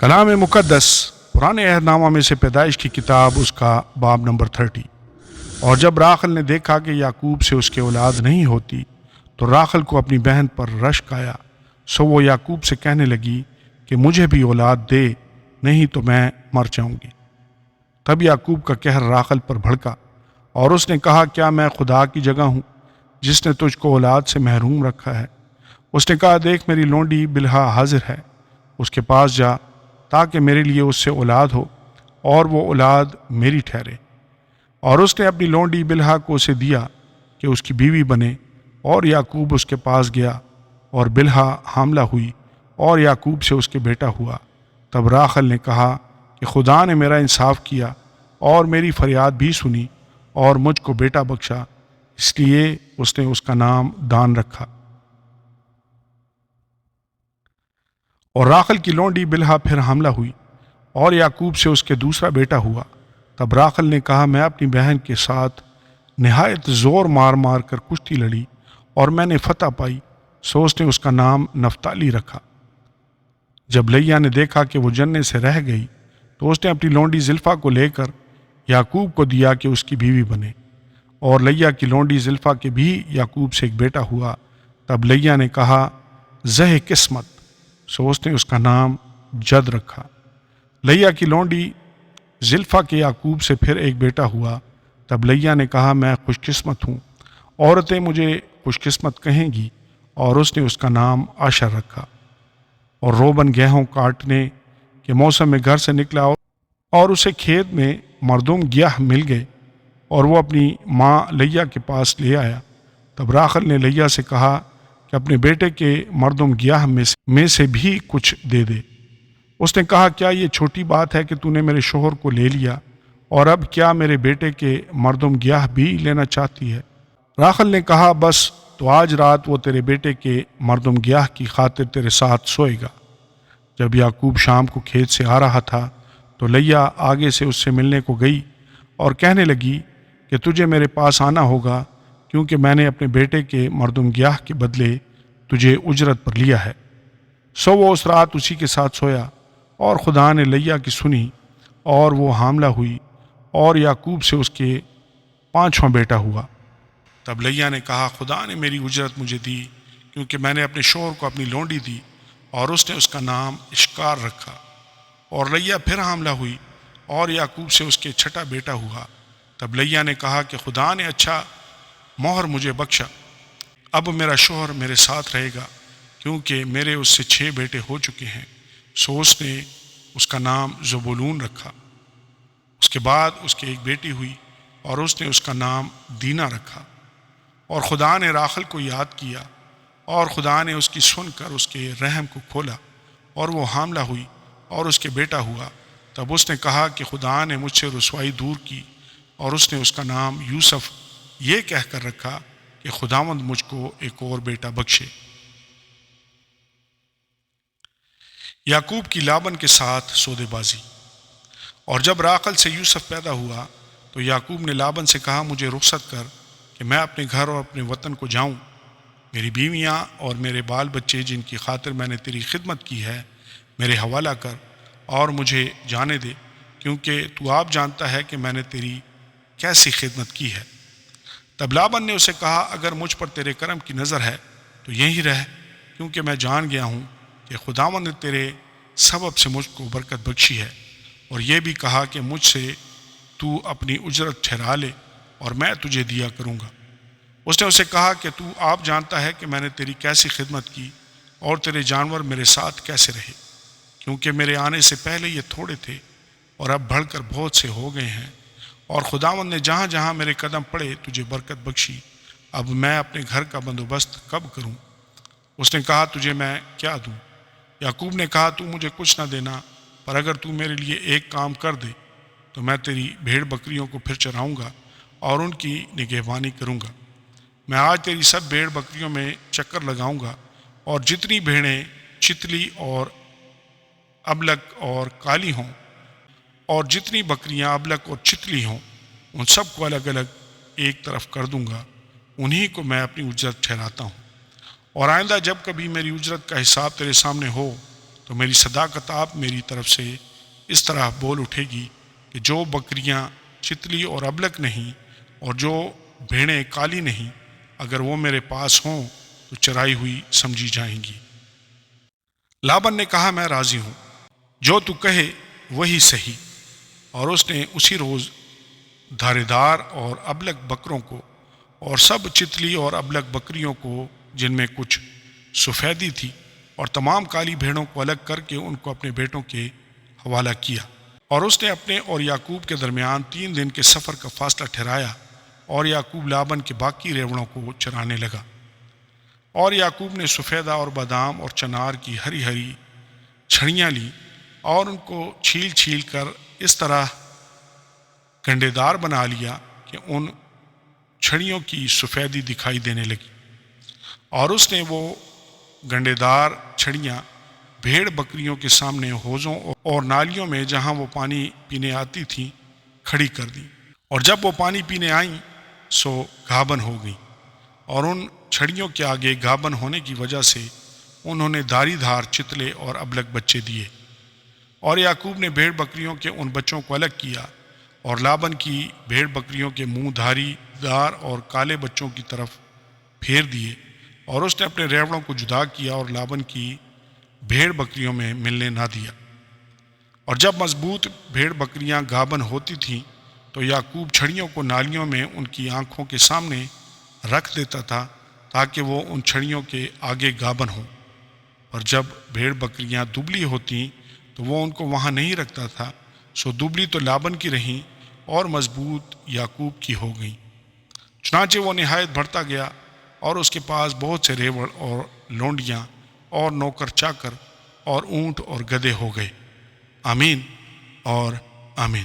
کلام مقدس پرانے عہد نامہ میں سے پیدائش کی کتاب اس کا باب نمبر 30۔ اور جب راخل نے دیکھا کہ یعقوب سے اس کے اولاد نہیں ہوتی تو راخل کو اپنی بہن پر رشک آیا، سو وہ یعقوب سے کہنے لگی کہ مجھے بھی اولاد دے، نہیں تو میں مر جاؤں گی۔ تب یعقوب کا قہر راخل پر بھڑکا اور اس نے کہا، کیا میں خدا کی جگہ ہوں جس نے تجھ کو اولاد سے محروم رکھا ہے؟ اس نے کہا، دیکھ میری لونڈی بلہا حاضر ہے، اس کے پاس جا تاکہ میرے لیے اس سے اولاد ہو اور وہ اولاد میری ٹھہرے۔ اور اس نے اپنی لونڈی بلہا کو اسے دیا کہ اس کی بیوی بنے، اور یعقوب اس کے پاس گیا اور بلہا حاملہ ہوئی اور یعقوب سے اس کے بیٹا ہوا۔ تب راخل نے کہا کہ خدا نے میرا انصاف کیا اور میری فریاد بھی سنی اور مجھ کو بیٹا بخشا، اس لیے اس نے اس کا نام دان رکھا۔ اور راخل کی لونڈی بلہا پھر حاملہ ہوئی اور یعقوب سے اس کے دوسرا بیٹا ہوا۔ تب راخل نے کہا، میں اپنی بہن کے ساتھ نہایت زور مار مار کر کشتی لڑی اور میں نے فتح پائی، سو اس نے اس کا نام نفتالی رکھا۔ جب لیا نے دیکھا کہ وہ جننے سے رہ گئی تو اس نے اپنی لونڈی زلفا کو لے کر یعقوب کو دیا کہ اس کی بیوی بنے، اور لیا کی لونڈی زلفا کے بھی یعقوب سے ایک بیٹا ہوا۔ تب لیا نے کہا، زہ قسمت، سو اس نے اس کا نام جد رکھا۔ لیا کی لونڈی زلفا کے یعقوب سے پھر ایک بیٹا ہوا۔ تب لیا نے کہا، میں خوش قسمت ہوں، عورتیں مجھے خوش قسمت کہیں گی، اور اس نے اس کا نام آشر رکھا۔ اور روبن گیہوں کاٹنے کے موسم میں گھر سے نکلا اور اسے کھیت میں مردم گیاہ مل گئے، اور وہ اپنی ماں لیا کے پاس لے آیا۔ تب راخل نے لیا سے کہا کہ اپنے بیٹے کے مردم گیاہ میں سے بھی کچھ دے دے۔ اس نے کہا، کیا یہ چھوٹی بات ہے کہ تو نے میرے شوہر کو لے لیا، اور اب کیا میرے بیٹے کے مردم گیاہ بھی لینا چاہتی ہے؟ راخل نے کہا، بس تو آج رات وہ تیرے بیٹے کے مردم گیاہ کی خاطر تیرے ساتھ سوئے گا۔ جب یعقوب شام کو کھیت سے آ رہا تھا تو لیا آگے سے اس سے ملنے کو گئی اور کہنے لگی کہ تجھے میرے پاس آنا ہوگا، کیونکہ میں نے اپنے بیٹے کے مردم گیاہ کے بدلے تجھے اجرت پر لیا ہے۔ سو وہ اس رات اسی کے ساتھ سویا، اور خدا نے لیا کی سنی اور وہ حاملہ ہوئی اور یعقوب سے اس کے 5واں بیٹا ہوا۔ تب لیا نے کہا، خدا نے میری اجرت مجھے دی، کیونکہ میں نے اپنے شوہر کو اپنی لونڈی دی، اور اس نے اس کا نام اشکار رکھا۔ اور لیا پھر حاملہ ہوئی اور یعقوب سے اس کے 6واں بیٹا ہوا۔ تب لیا نے کہا کہ خدا نے اچھا مہر مجھے بخشا، اب میرا شوہر میرے ساتھ رہے گا، کیونکہ میرے اس سے 6 بیٹے ہو چکے ہیں۔ سو اس نے اس کا نام زبولون رکھا۔ اس کے بعد اس کی ایک بیٹی ہوئی اور اس نے اس کا نام دینا رکھا۔ اور خدا نے راخل کو یاد کیا، اور خدا نے اس کی سن کر اس کے رحم کو کھولا، اور وہ حاملہ ہوئی اور اس کے بیٹا ہوا۔ تب اس نے کہا کہ خدا نے مجھ سے رسوائی دور کی، اور اس نے اس کا نام یوسف یہ کہہ کر رکھا کہ خداوند مجھ کو ایک اور بیٹا بخشے۔ یعقوب کی لابن کے ساتھ سودے بازی۔ اور جب راخل سے یوسف پیدا ہوا تو یعقوب نے لابن سے کہا، مجھے رخصت کر کہ میں اپنے گھر اور اپنے وطن کو جاؤں۔ میری بیویاں اور میرے بال بچے جن کی خاطر میں نے تیری خدمت کی ہے میرے حوالہ کر، اور مجھے جانے دے، کیونکہ تو آپ جانتا ہے کہ میں نے تیری کیسی خدمت کی ہے۔ تب لابن نے اسے کہا، اگر مجھ پر تیرے کرم کی نظر ہے تو یہیں رہ، کیونکہ میں جان گیا ہوں کہ خداوند نے تیرے سبب سے مجھ کو برکت بخشی ہے، اور یہ بھی کہا کہ مجھ سے تو اپنی اجرت ٹھہرا لے اور میں تجھے دیا کروں گا۔ اس نے اسے کہا کہ تو آپ جانتا ہے کہ میں نے تیری کیسی خدمت کی اور تیرے جانور میرے ساتھ کیسے رہے، کیونکہ میرے آنے سے پہلے یہ تھوڑے تھے اور اب بڑھ کر بہت سے ہو گئے ہیں، اور خداوند نے جہاں جہاں میرے قدم پڑے تجھے برکت بخشی۔ اب میں اپنے گھر کا بندوبست کب کروں؟ اس نے کہا، تجھے میں کیا دوں؟ یعقوب نے کہا، تو مجھے کچھ نہ دینا، پر اگر تو میرے لیے ایک کام کر دے تو میں تیری بھیڑ بکریوں کو پھر چراؤں گا اور ان کی نگہبانی کروں گا۔ میں آج تیری سب بھیڑ بکریوں میں چکر لگاؤں گا، اور جتنی بھیڑیں چتلی اور ابلک اور کالی ہوں، اور جتنی بکریاں ابلک اور چتلی ہوں، ان سب کو الگ الگ ایک طرف کر دوں گا، انہی کو میں اپنی اجرت ٹھہراتا ہوں۔ اور آئندہ جب کبھی میری اجرت کا حساب تیرے سامنے ہو تو میری صداقت آپ میری طرف سے اس طرح بول اٹھے گی کہ جو بکریاں چتلی اور ابلک نہیں اور جو بھیڑیں کالی نہیں، اگر وہ میرے پاس ہوں تو چرائی ہوئی سمجھی جائیں گی۔ لابن نے کہا میں راضی ہوں، جو تو کہے وہی صحیح۔ اور اس نے اسی روز دھارے دار اور ابلک بکروں کو اور سب چتلی اور ابلک بکریوں کو جن میں کچھ سفیدی تھی اور تمام کالی بھیڑوں کو الگ کر کے ان کو اپنے بیٹوں کے حوالہ کیا۔ اور اس نے اپنے اور یعقوب کے درمیان 3 دن کے سفر کا فاصلہ ٹھہرایا، اور یعقوب لابن کے باقی ریوڑوں کو چرانے لگا۔ اور یعقوب نے سفیدہ اور بادام اور چنار کی ہری ہری چھڑیاں لی اور ان کو چھیل چھیل کر اس طرح گنڈے دار بنا لیا کہ ان چھڑیوں کی سفیدی دکھائی دینے لگی۔ اور اس نے وہ گنڈے دار چھڑیاں بھیڑ بکریوں کے سامنے حوضوں اور نالیوں میں جہاں وہ پانی پینے آتی تھیں کھڑی کر دی، اور جب وہ پانی پینے آئیں سو گھابن ہو گئیں، اور ان چھڑیوں کے آگے گھابن ہونے کی وجہ سے انہوں نے دھاری دھار چتلے اور ابلک بچے دیے۔ اور یعقوب نے بھیڑ بکریوں کے ان بچوں کو الگ کیا اور لابن کی بھیڑ بکریوں کے منہ دھاری دار اور کالے بچوں کی طرف پھیر دیے، اور اس نے اپنے ریوڑوں کو جدا کیا اور لابن کی بھیڑ بکریوں میں ملنے نہ دیا۔ اور جب مضبوط بھیڑ بکریاں گھابن ہوتی تھیں تو یعقوب چھڑیوں کو نالیوں میں ان کی آنکھوں کے سامنے رکھ دیتا تھا تاکہ وہ ان چھڑیوں کے آگے گھابن ہوں، اور جب بھیڑ بکریاں دبلی ہوتیں تو وہ ان کو وہاں نہیں رکھتا تھا، سو دبلی تو لابن کی رہیں اور مضبوط یعقوب کی ہو گئیں۔ چنانچہ وہ نہایت بڑھتا گیا اور اس کے پاس بہت سے ریوڑ اور لونڈیاں اور نوکر چاکر اور اونٹ اور گدھے ہو گئے۔ آمین اور آمین۔